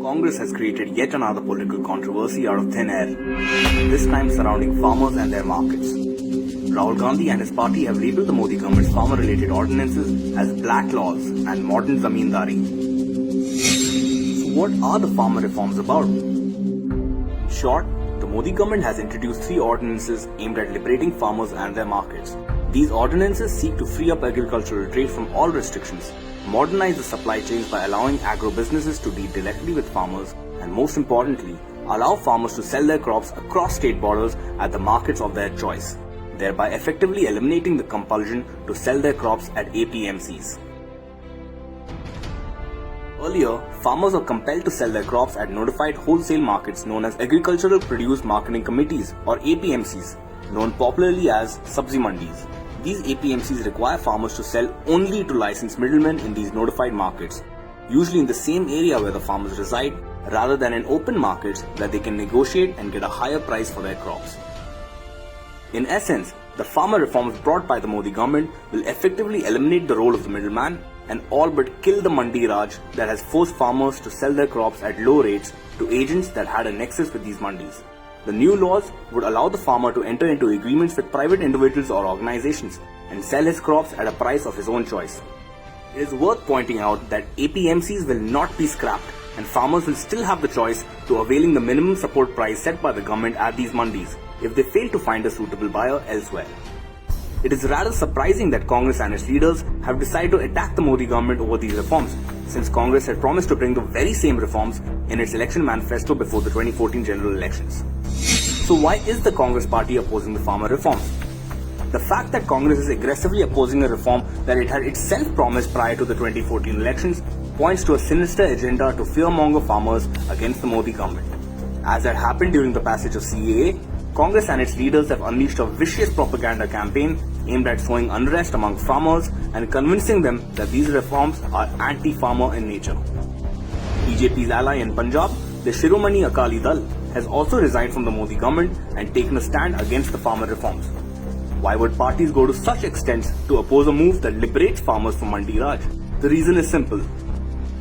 Congress has created yet another political controversy out of thin air, this time surrounding farmers and their markets. Rahul Gandhi and his party have labelled the Modi government's farmer-related ordinances as black laws and modern zamindari. So what are the farmer reforms about? In short, the Modi government has introduced 3 ordinances aimed at liberating farmers and their markets. These ordinances seek to free up agricultural trade from all restrictions, modernize the supply chains by allowing agro-businesses to deal directly with farmers, and most importantly, allow farmers to sell their crops across state borders at the markets of their choice, thereby effectively eliminating the compulsion to sell their crops at APMCs. Earlier, farmers were compelled to sell their crops at notified wholesale markets known as Agricultural Produce Marketing Committees or APMCs, known popularly as Sabzi Mandis. These APMCs require farmers to sell only to licensed middlemen in these notified markets, usually in the same area where the farmers reside, rather than in open markets where they can negotiate and get a higher price for their crops. In essence, the farmer reforms brought by the Modi government will effectively eliminate the role of the middleman and all but kill the Mandi Raj that has forced farmers to sell their crops at low rates to agents that had a nexus with these mandis. The new laws would allow the farmer to enter into agreements with private individuals or organizations and sell his crops at a price of his own choice. It is worth pointing out that APMCs will not be scrapped and farmers will still have the choice to availing the minimum support price set by the government at these mandis if they fail to find a suitable buyer elsewhere. It is rather surprising that Congress and its leaders have decided to attack the Modi government over these reforms, since Congress had promised to bring the very same reforms in its election manifesto before the 2014 general elections. So why is the Congress party opposing the farmer reforms? The fact that Congress is aggressively opposing a reform that it had itself promised prior to the 2014 elections points to a sinister agenda to fearmonger farmers against the Modi government. As had happened during the passage of CAA, Congress and its leaders have unleashed a vicious propaganda campaign aimed at sowing unrest among farmers and convincing them that these reforms are anti-farmer in nature. BJP's ally in Punjab, the Shiromani Akali Dal, has also resigned from the Modi government and taken a stand against the farmer reforms. Why would parties go to such extents to oppose a move that liberates farmers from Mandi Raj? The reason is simple.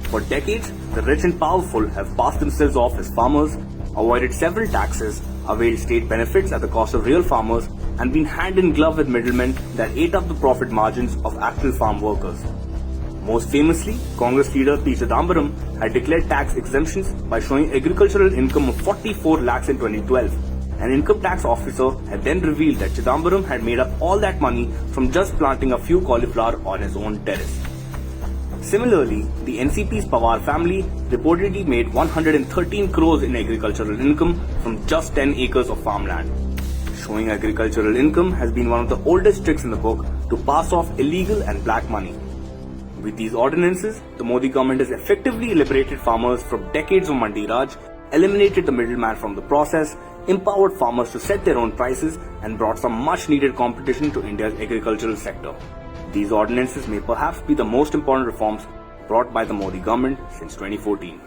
For decades, the rich and powerful have passed themselves off as farmers, avoided several taxes, availed state benefits at the cost of real farmers, and been hand in glove with middlemen that ate up the profit margins of actual farm workers. Most famously, Congress leader P. Chidambaram had declared tax exemptions by showing agricultural income of 44 lakhs in 2012. An income tax officer had then revealed that Chidambaram had made up all that money from just planting a few cauliflower on his own terrace. Similarly, the NCP's Pawar family reportedly made 113 crores in agricultural income from just 10 acres of farmland. Showing agricultural income has been one of the oldest tricks in the book to pass off illegal and black money. With these ordinances, the Modi government has effectively liberated farmers from decades of Mandi Raj, eliminated the middleman from the process, empowered farmers to set their own prices, and brought some much needed competition to India's agricultural sector. These ordinances may perhaps be the most important reforms brought by the Modi government since 2014.